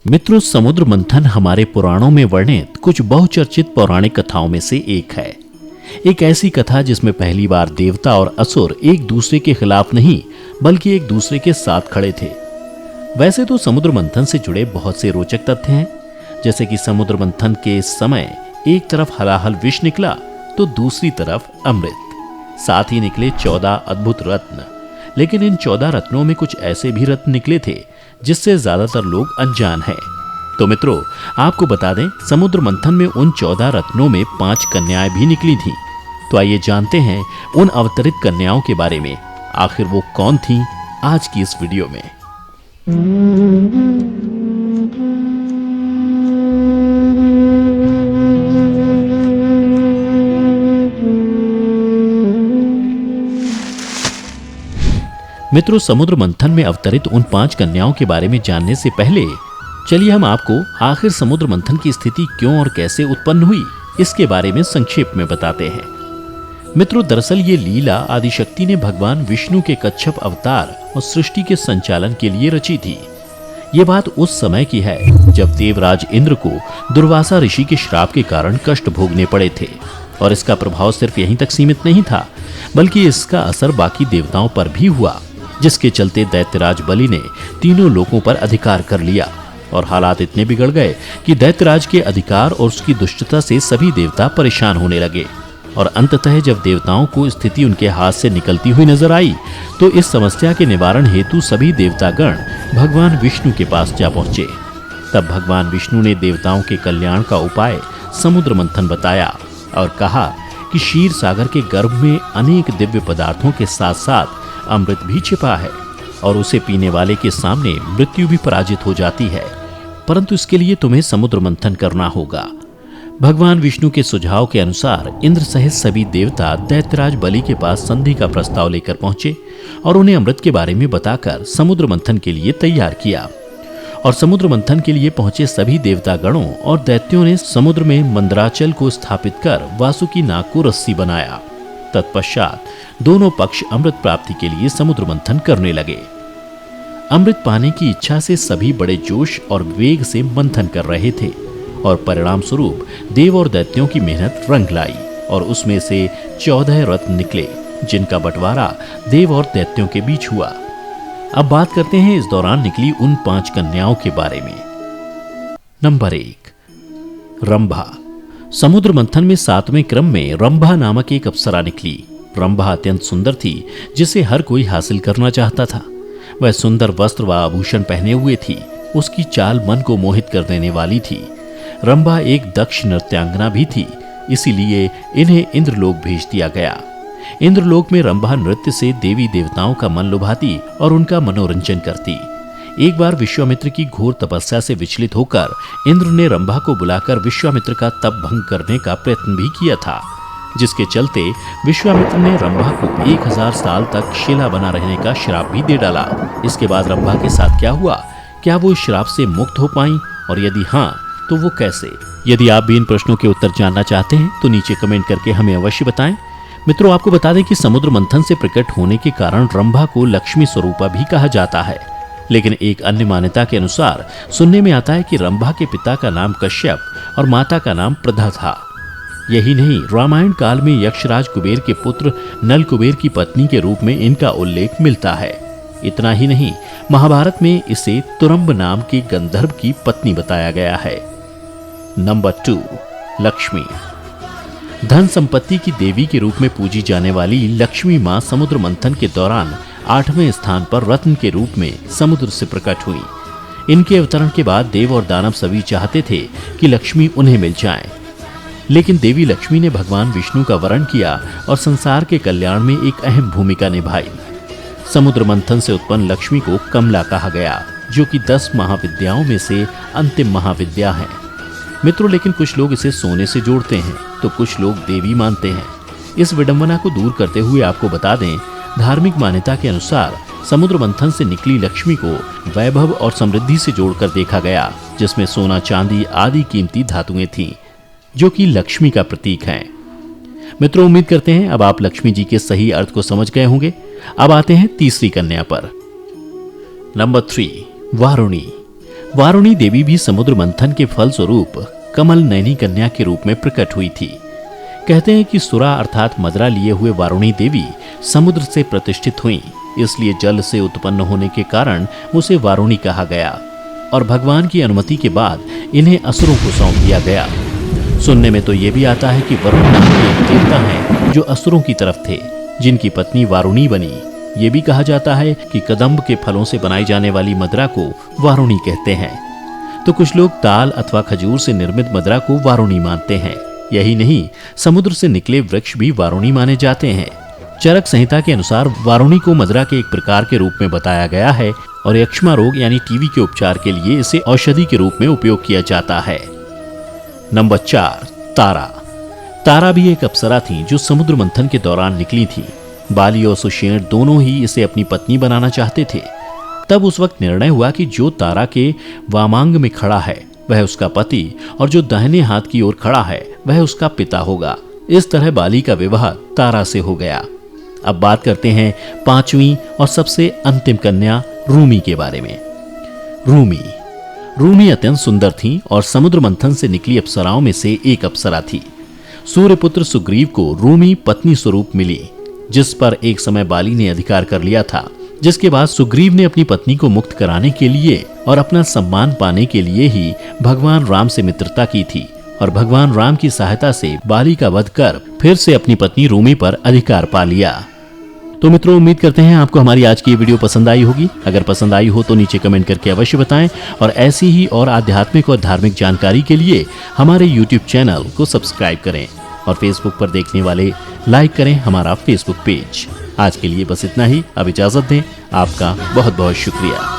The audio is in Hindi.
मित्रों, समुद्र मंथन हमारे पुराणों में वर्णित कुछ बहुचर्चित पौराणिक कथाओं में से एक है। एक ऐसी कथा जिसमें पहली बार देवता और असुर एक दूसरे के खिलाफ नहीं बल्कि एक दूसरे के साथ खड़े थे। वैसे तो समुद्र मंथन से जुड़े बहुत से रोचक तथ्य हैं, जैसे कि समुद्र मंथन के समय एक तरफ हलाहल विष निकला तो दूसरी तरफ अमृत, साथ ही निकले 14 अद्भुत रत्न। लेकिन इन 14 रत्नों में कुछ ऐसे भी रत्न निकले थे जिससे ज्यादातर लोग अनजान हैं। तो मित्रों, आपको बता दें, समुद्र मंथन में उन 14 रत्नों में 5 कन्याएं भी निकली थीं। तो आइए जानते हैं उन अवतरित कन्याओं के बारे में। आखिर वो कौन थीं, आज की इस वीडियो में। मित्रों, समुद्र मंथन में अवतरित उन 5 कन्याओं के बारे में जानने से पहले चलिए हम आपको आखिर समुद्र मंथन की स्थिति क्यों और कैसे उत्पन्न हुई, इसके बारे में संक्षेप में बताते हैं। मित्रों, दरअसल ये लीला आदिशक्ति ने भगवान विष्णु के कच्छप अवतार और सृष्टि के संचालन के लिए रची थी। ये बात उस समय की है जब देवराज इंद्र को दुर्वासा ऋषि के श्राप के कारण कष्ट भोगने पड़े थे। और इसका प्रभाव सिर्फ यहीं तक सीमित नहीं था, बल्कि इसका असर बाकी देवताओं पर भी हुआ, जिसके चलते दैत्यराज बलि ने तीनों लोकों पर अधिकार कर लिया। और हालात इतने बिगड़ गए कि दैत्यराज के अधिकार और उसकी दुष्टता से सभी देवता परेशान होने लगे। और अंततः जब देवताओं को स्थिति उनके हाथ से निकलती हुई नजर आई तो इस समस्या के निवारण हेतु सभी देवतागण भगवान विष्णु के पास जा पहुंचे। तब भगवान विष्णु ने देवताओं के कल्याण का उपाय समुद्र मंथन बताया और कहा कि क्षीर सागर के गर्भ में अनेक दिव्य पदार्थों के साथ साथ अमृत भी छिपा है और उसे पीने वाले के सामने मृत्यु भी पराजित हो जाती है, परंतु इसके लिए तुम्हें समुद्र मंथन करना होगा। भगवान विष्णु के सुझाव के अनुसार इंद्र सहित सभी देवता दैत्यराज बलि के पास संधि का प्रस्ताव लेकर पहुंचे और उन्हें अमृत के बारे में बताकर समुद्र मंथन के लिए तैयार किया। और समुद्र मंथन के लिए पहुंचे सभी देवतागणों और दैत्यों ने समुद्र में मंदराचल को स्थापित कर वासुकी नाग को रस्सी बनाया। तत्पश्चात दोनों पक्ष अमृत प्राप्ति के लिए समुद्र मंथन करने लगे। अमृत पाने की इच्छा से सभी बड़े जोश और वेग से मंथन कर रहे थे और परिणाम स्वरूप देव और दैत्यों की मेहनत रंग लाई और उसमें से 14 रत्न निकले, जिनका बंटवारा देव और दैत्यों के बीच हुआ। अब बात करते हैं इस दौरान निकली उन 5 कन्याओं के बारे में। नंबर 1, रंभा। समुद्र मंथन में 7वें क्रम में रंभा नामक एक अप्सरा निकली। रंभा अत्यंत सुंदर थी, जिसे हर कोई हासिल करना चाहता था। वह सुंदर वस्त्र व आभूषण पहने हुए थी। उसकी चाल मन को मोहित कर देने वाली थी। रंभा एक दक्ष नृत्यांगना भी थी, इसीलिए इन्हें इंद्रलोक भेज दिया गया। इंद्रलोक में रंभा नृत्य से देवी देवताओं का मन लुभाती और उनका मनोरंजन करती। एक बार विश्वामित्र की घोर तपस्या से विचलित होकर इंद्र ने रंभा को बुलाकर विश्वामित्र का तप भंग करने का प्रयत्न भी किया था, जिसके चलते विश्वामित्र ने रंभा को 1000 साल तक शिला बना रहने का श्राप भी दे डाला। इसके बाद रंभा के साथ क्या हुआ, क्या वो इस श्राप से मुक्त हो पाई, और यदि हाँ तो वो कैसे? यदि आप भी इन प्रश्नों के उत्तर जानना चाहते हैं तो नीचे कमेंट करके हमें अवश्य बताएं। मित्रों, आपको बता दें कि समुद्र मंथन से प्रकट होने के कारण रंभा को लक्ष्मी स्वरूपा भी कहा जाता है। लेकिन एक अन्य मान्यता के अनुसार सुनने में आता है कि रंभा के पिता का नाम कश्यप और माता का नाम प्रधा था। यही नहीं, रामायण काल में यक्षराज कुबेर के पुत्र नल कुबेर की पत्नी के रूप में इनका उल्लेख मिलता है। इतना ही नहीं, महाभारत में इसे तुरंब नाम के गंधर्व की पत्नी बताया गया है। नंबर 2, लक्ष्मी। धन संपत्ति की देवी के रूप में पूजी जाने वाली लक्ष्मी मां समुद्र मंथन के दौरान 8वें स्थान पर रत्न के रूप में समुद्र से प्रकट हुई। इनके अवतरण के बाद देव और दानव सभी चाहते थे कि लक्ष्मी उन्हें मिल जाए, लेकिन देवी लक्ष्मी ने भगवान विष्णु का वरण किया और संसार के कल्याण में एक अहम भूमिका निभाई। समुद्र मंथन से उत्पन्न लक्ष्मी को कमला कहा गया, जो कि 10 महाविद्याओं में से अंतिम महाविद्या है। मित्रों, लेकिन कुछ लोग इसे सोने से जोड़ते हैं तो कुछ लोग देवी मानते हैं। इस विडंबना को दूर करते हुए आपको बता दें, धार्मिक मान्यता के अनुसार समुद्र मंथन से निकली लक्ष्मी को वैभव और समृद्धि से जोड़कर देखा गया, जिसमें सोना, चांदी आदि कीमती धातुएं थीं, जो कि लक्ष्मी का प्रतीक हैं। मित्रों, उम्मीद करते हैं अब आप लक्ष्मी जी के सही अर्थ को समझ गए होंगे। अब आते हैं तीसरी कन्या पर। नंबर 3, वारुणी। वारुणी देवी भी समुद्र मंथन के फल स्वरूप कमल नयनी कन्या के रूप में प्रकट हुई थी। कहते हैं कि सुरा अर्थात मदरा लिए हुए वारुणी देवी समुद्र से प्रतिष्ठित हुई, इसलिए जल से उत्पन्न होने के कारण उसे वारुणी कहा गया और भगवान की अनुमति के बाद इन्हें असुरों को सौंप दिया गया। सुनने में तो ये भी आता है कि वरुण नाम के एक देवता हैं जो असुरों की तरफ थे, जिनकी पत्नी वारुणी बनी। ये भी कहा जाता है कि कदम्ब के फलों से बनाई जाने वाली मदरा को वारुणी कहते हैं। तो कुछ लोग ताल अथवा खजूर से निर्मित मदरा को वारुणी मानते हैं। यही नहीं, समुद्र से निकले वृक्ष भी वारुणी माने जाते हैं। चरक संहिता के अनुसार वारुणी को मदरा के एक प्रकार के रूप में बताया गया है और यक्ष्मा रोग यानी टीबी के उपचार के लिए इसे औषधि के रूप में उपयोग किया जाता है। नंबर 4, तारा। तारा भी एक अप्सरा थी जो समुद्र मंथन के दौरान निकली थी। बाली और सुषेण दोनों ही इसे अपनी पत्नी बनाना चाहते थे। तब उस वक्त निर्णय हुआ कि जो तारा के वामांग में खड़ा है वह उसका पति और जो दाहिने हाथ की ओर खड़ा है वह उसका पिता होगा। इस तरह बाली का विवाह तारा से हो गया। अब बात करते हैं 5वीं और सबसे अंतिम कन्या रूमी के बारे में। रूमी अत्यंत सुंदर थी और समुद्र मंथन से निकली अप्सराओं में से एक अप्सरा थी। सूर्यपुत्र सुग्रीव को रूमी पत्नी स्वरूप मिली, जिस पर एक समय बाली ने अधिकार कर लिया था, जिसके बाद सुग्रीव ने अपनी पत्नी को मुक्त कराने के लिए और अपना सम्मान पाने के लिए ही भगवान राम से मित्रता की थी और भगवान राम की सहायता से बाली का वध कर फिर से अपनी पत्नी रूमी पर अधिकार पा लिया। तो मित्रों, उम्मीद करते हैं आपको हमारी आज की ये वीडियो पसंद आई होगी। अगर पसंद आई हो तो नीचे कमेंट करके अवश्य बताएं और ऐसी ही और आध्यात्मिक और धार्मिक जानकारी के लिए हमारे YouTube चैनल को सब्सक्राइब करें और फेसबुक पर देखने वाले लाइक करें हमारा फेसबुक पेज। आज के लिए बस इतना ही। अब इजाजत दें। आपका बहुत बहुत शुक्रिया।